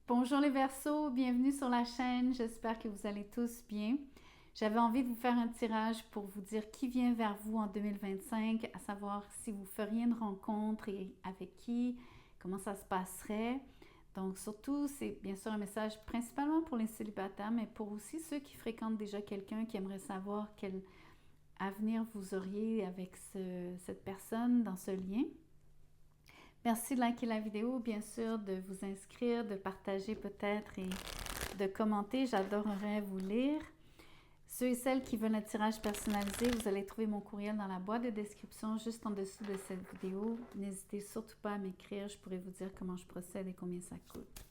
Bonjour les Verseaux, bienvenue sur la chaîne, j'espère que vous allez tous bien. J'avais envie de vous faire un tirage pour vous dire qui vient vers vous en 2025, à savoir si vous feriez une rencontre et avec qui, comment ça se passerait. Donc surtout, c'est bien sûr un message principalement pour les célibataires, mais pour aussi ceux qui fréquentent déjà quelqu'un, qui aimerait savoir quel avenir vous auriez avec cette personne dans ce lien. Merci de liker la vidéo, bien sûr, de vous inscrire, de partager peut-être et de commenter. J'adorerais vous lire. Ceux et celles qui veulent un tirage personnalisé, vous allez trouver mon courriel dans la boîte de description juste en dessous de cette vidéo. N'hésitez surtout pas à m'écrire, je pourrai vous dire comment je procède et combien ça coûte.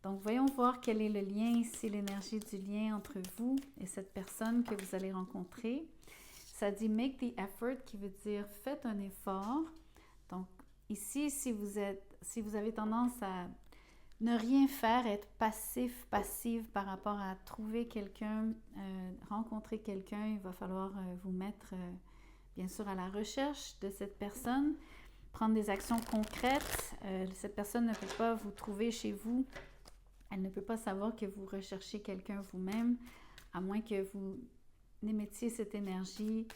Donc, voyons voir quel est le lien ici, l'énergie du lien entre vous et cette personne que vous allez rencontrer. Ça dit « make the effort » qui veut dire « faites un effort ». Donc, ici, si vous avez tendance à ne rien faire, être passive par rapport à trouver quelqu'un, rencontrer quelqu'un, il va falloir vous mettre, bien sûr, à la recherche de cette personne, prendre des actions concrètes. Cette personne ne peut pas vous trouver chez vous. Elle ne peut pas savoir que vous recherchez quelqu'un vous-même, à moins que vous émettiez cette énergie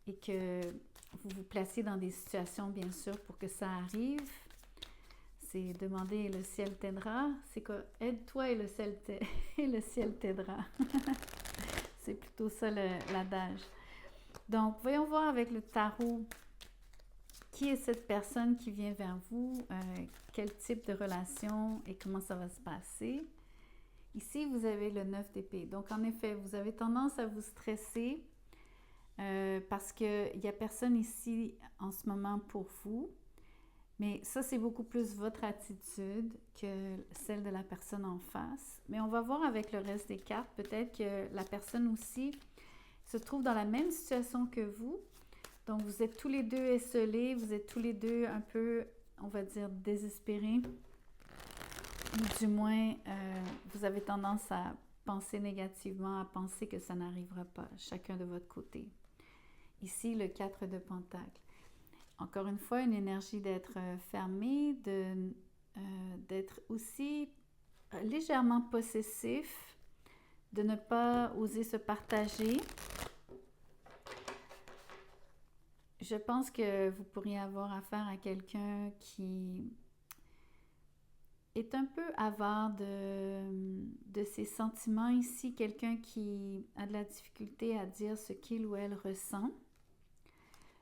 et que vous vous placez dans des situations, bien sûr, pour que ça arrive. C'est demander et le ciel t'aidera. C'est quoi? Aide-toi et le ciel t'aidera. C'est plutôt ça l'adage. Donc, voyons voir avec le tarot qui est cette personne qui vient vers vous, quel type de relation et comment ça va se passer. Ici, vous avez le 9 d'épée. Donc, en effet, vous avez tendance à vous stresser parce qu'il n'y a personne ici en ce moment pour vous. Mais ça, c'est beaucoup plus votre attitude que celle de la personne en face. Mais on va voir avec le reste des cartes. Peut-être que la personne aussi se trouve dans la même situation que vous. Donc, vous êtes tous les deux esselés, vous êtes tous les deux un peu, on va dire, désespérés. Ou du moins, vous avez tendance à penser négativement, à penser que ça n'arrivera pas, chacun de votre côté. Ici, le 4 de Pentacles. Encore une fois, une énergie d'être fermé, d'être aussi légèrement possessif, de ne pas oser se partager. Je pense que vous pourriez avoir affaire à quelqu'un qui est un peu avare de ses sentiments ici, quelqu'un qui a de la difficulté à dire ce qu'il ou elle ressent.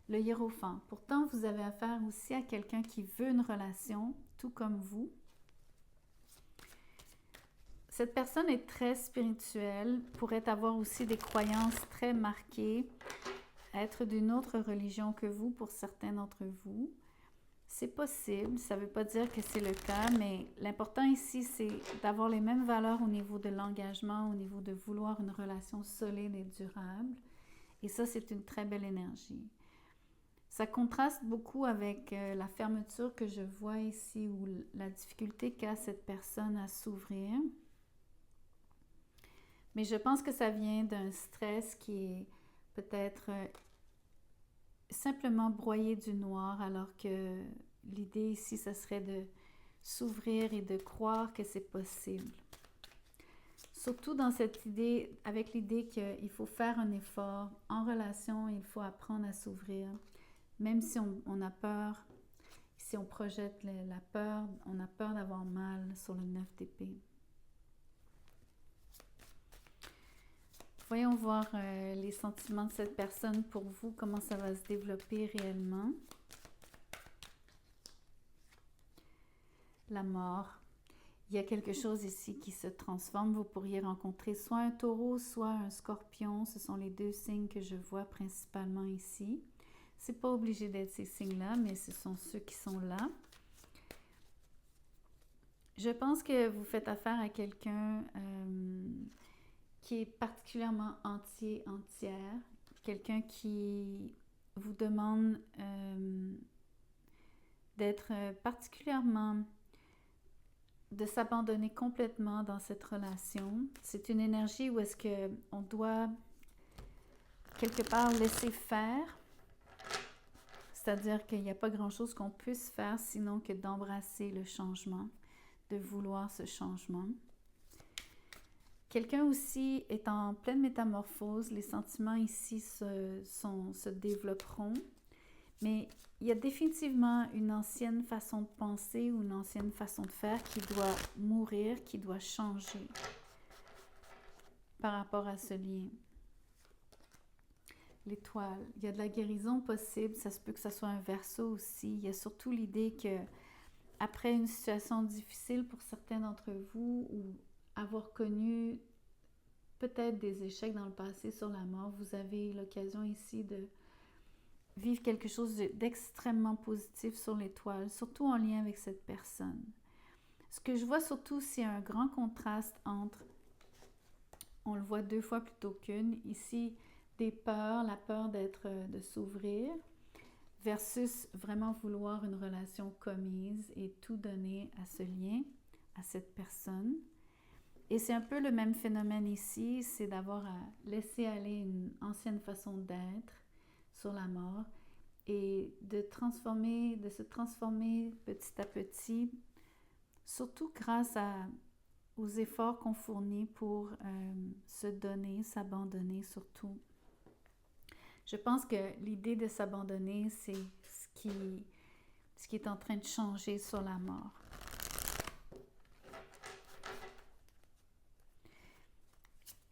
Le hiérophant. Pourtant, vous avez affaire aussi à quelqu'un qui veut une relation, tout comme vous. Cette personne est très spirituelle, pourrait avoir aussi des croyances très marquées, être d'une autre religion que vous pour certains d'entre vous. C'est possible, ça ne veut pas dire que c'est le cas, mais l'important ici, c'est d'avoir les mêmes valeurs au niveau de l'engagement, au niveau de vouloir une relation solide et durable. Et ça, c'est une très belle énergie. Ça contraste beaucoup avec la fermeture que je vois ici ou la difficulté qu'a cette personne à s'ouvrir. Mais je pense que ça vient d'un stress qui est peut-être simplement broyé du noir, alors que l'idée ici, ce serait de s'ouvrir et de croire que c'est possible. Surtout dans cette idée, avec l'idée qu'il faut faire un effort en relation, il faut apprendre à s'ouvrir. Même si on a peur, si on projette la peur, on a peur d'avoir mal sur le 9 d'épée. Voyons voir les sentiments de cette personne pour vous, comment ça va se développer réellement. La mort. Il y a quelque chose ici qui se transforme. Vous pourriez rencontrer soit un taureau, soit un scorpion. Ce sont les deux signes que je vois principalement ici. C'est pas obligé d'être ces signes-là, mais ce sont ceux qui sont là. Je pense que vous faites affaire à quelqu'un qui est particulièrement entière, quelqu'un qui vous demande d'être particulièrement, de s'abandonner complètement dans cette relation. C'est une énergie où est-ce qu'on doit quelque part laisser faire, c'est-à-dire qu'il n'y a pas grand-chose qu'on puisse faire sinon que d'embrasser le changement, de vouloir ce changement. Quelqu'un aussi est en pleine métamorphose. Les sentiments ici se développeront. Mais il y a définitivement une ancienne façon de penser ou une ancienne façon de faire qui doit mourir, qui doit changer par rapport à ce lien. L'étoile, il y a de la guérison possible. Ça se peut que ce soit un verseau aussi. Il y a surtout l'idée que après une situation difficile pour certains d'entre vous ou avoir connu peut-être des échecs dans le passé sur la mort, vous avez l'occasion ici de vivre quelque chose d'extrêmement positif sur l'étoile, surtout en lien avec cette personne. Ce que je vois surtout, c'est un grand contraste entre, on le voit 2 fois plutôt qu'une, ici des peurs, la peur de s'ouvrir, versus vraiment vouloir une relation commise et tout donner à ce lien, à cette personne. Et c'est un peu le même phénomène ici, c'est d'avoir à laisser aller une ancienne façon d'être sur la mort et de se transformer petit à petit, surtout grâce aux efforts qu'on fournit pour se donner, s'abandonner surtout. Je pense que l'idée de s'abandonner, c'est ce qui est en train de changer sur la mort.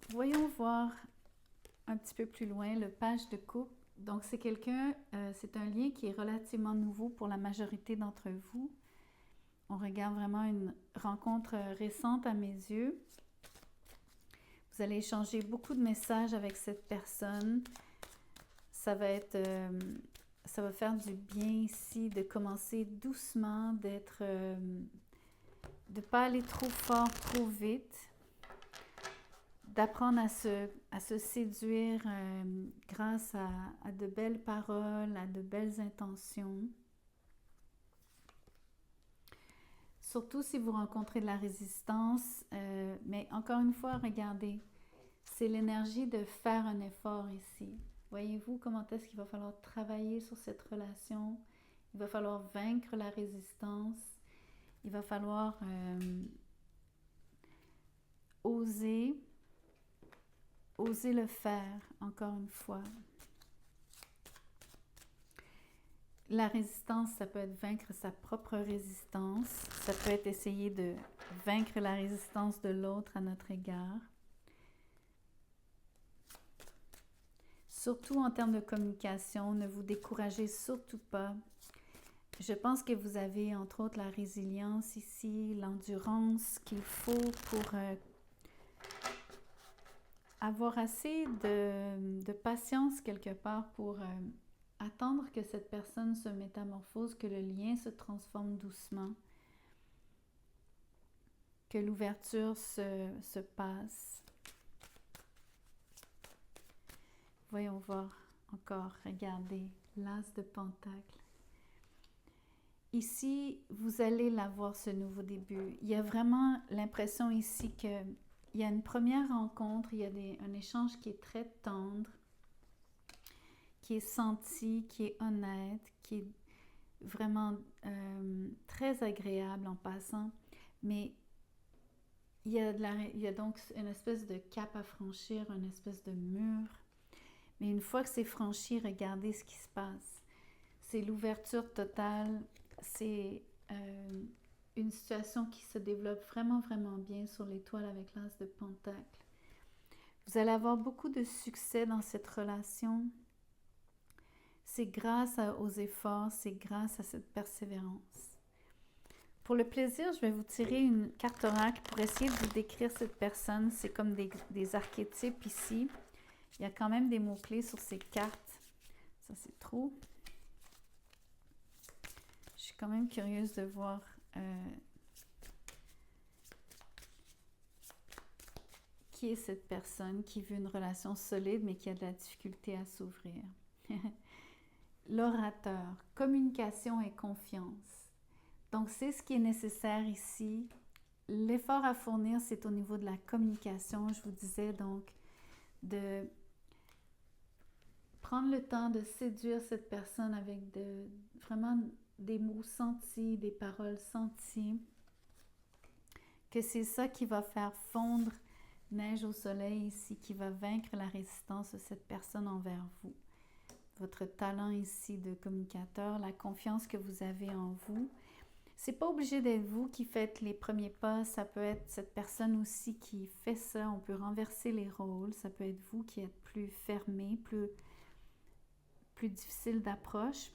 Voyons voir un petit peu plus loin le page de couple. Donc, c'est c'est un lien qui est relativement nouveau pour la majorité d'entre vous. On regarde vraiment une rencontre récente à mes yeux. Vous allez échanger beaucoup de messages avec cette personne. Ça va faire du bien ici de commencer doucement, de ne pas aller trop fort, trop vite. D'apprendre à se séduire grâce à de belles paroles, à de belles intentions. Surtout si vous rencontrez de la résistance, mais encore une fois, regardez, c'est l'énergie de faire un effort ici. Voyez-vous comment est-ce qu'il va falloir travailler sur cette relation? Il va falloir vaincre la résistance. Il va falloir oser le faire, encore une fois. La résistance, ça peut être vaincre sa propre résistance. Ça peut être essayer de vaincre la résistance de l'autre à notre égard. Surtout en termes de communication, ne vous découragez surtout pas. Je pense que vous avez, entre autres, la résilience ici, l'endurance qu'il faut pour avoir assez de patience quelque part pour attendre que cette personne se métamorphose, que le lien se transforme doucement, que l'ouverture se passe. Voyons voir encore, regardez, l'as de Pentacle. Ici, vous allez l'avoir ce nouveau début. Il y a vraiment l'impression ici qu'il y a une première rencontre, il y a un échange qui est très tendre, qui est senti, qui est honnête, qui est vraiment très agréable en passant. Mais il y a donc une espèce de cap à franchir, une espèce de mur. Mais une fois que c'est franchi, regardez ce qui se passe. C'est l'ouverture totale. C'est une situation qui se développe vraiment, vraiment bien sur l'étoile avec l'as de Pentacle. Vous allez avoir beaucoup de succès dans cette relation. C'est grâce aux efforts, c'est grâce à cette persévérance. Pour le plaisir, je vais vous tirer une carte oracle pour essayer de vous décrire cette personne. C'est comme des archétypes ici. Il y a quand même des mots-clés sur ces cartes. Ça, c'est trop. Je suis quand même curieuse de voir qui est cette personne qui veut une relation solide, mais qui a de la difficulté à s'ouvrir. L'orateur, communication et confiance. Donc, c'est ce qui est nécessaire ici. L'effort à fournir, c'est au niveau de la communication. Je vous disais donc de prendre le temps de séduire cette personne avec vraiment des mots sentis, des paroles senties. que c'est ça qui va faire fondre neige au soleil ici, qui va vaincre la résistance de cette personne envers vous. Votre talent ici de communicateur, la confiance que vous avez en vous. C'est pas obligé d'être vous qui faites les premiers pas, ça peut être cette personne aussi qui fait ça, on peut renverser les rôles, ça peut être vous qui êtes plus fermé, plus difficile d'approche.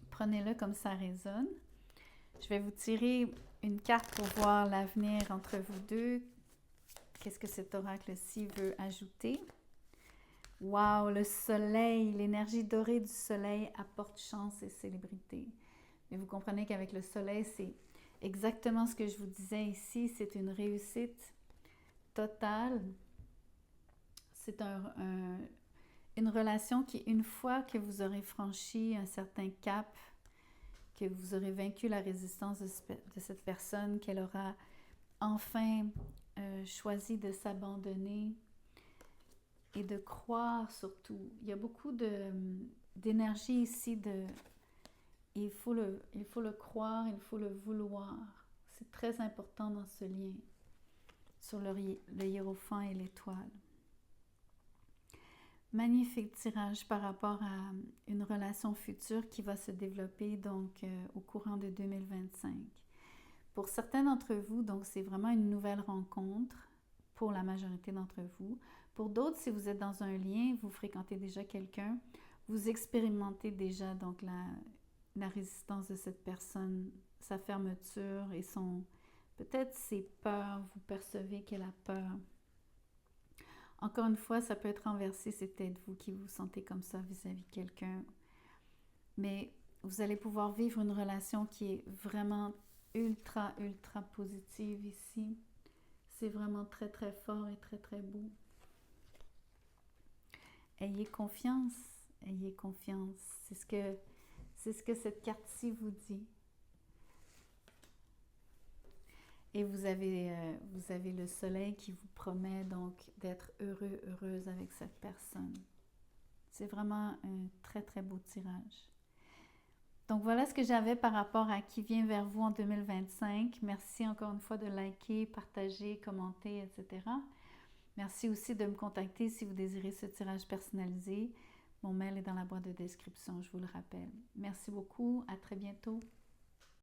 Prenez-le comme ça résonne. Je vais vous tirer une carte pour voir l'avenir entre vous deux. Qu'est-ce que cet oracle-ci veut ajouter? Wow, le soleil, l'énergie dorée du soleil apporte chance et célébrité. Mais vous comprenez qu'avec le soleil, c'est exactement ce que je vous disais ici. C'est une réussite totale. C'est une relation qui, une fois que vous aurez franchi un certain cap, que vous aurez vaincu la résistance de cette personne, qu'elle aura enfin choisi de s'abandonner et de croire surtout. Il y a beaucoup d'énergie ici il faut le croire, il faut le vouloir. C'est très important dans ce lien sur le hiérophant et l'étoile. Magnifique tirage par rapport à une relation future qui va se développer donc au courant de 2025. Pour certains d'entre vous, donc c'est vraiment une nouvelle rencontre pour la majorité d'entre vous. Pour d'autres, si vous êtes dans un lien, vous fréquentez déjà quelqu'un, vous expérimentez déjà donc la résistance de cette personne, sa fermeture et peut-être ses peurs, vous percevez qu'elle a peur. Encore une fois, ça peut être renversé, c'est peut-être vous qui vous sentez comme ça vis-à-vis de quelqu'un. Mais vous allez pouvoir vivre une relation qui est vraiment ultra, ultra positive ici. C'est vraiment très, très fort et très, très beau. Ayez confiance, ayez confiance. C'est ce que cette carte-ci vous dit. Et vous avez le soleil qui vous promet donc d'être heureux, heureuse avec cette personne. C'est vraiment un très, très beau tirage. Donc voilà ce que j'avais par rapport à qui vient vers vous en 2025. Merci encore une fois de liker, partager, commenter, etc. Merci aussi de me contacter si vous désirez ce tirage personnalisé. Mon mail est dans la boîte de description, je vous le rappelle. Merci beaucoup, à très bientôt.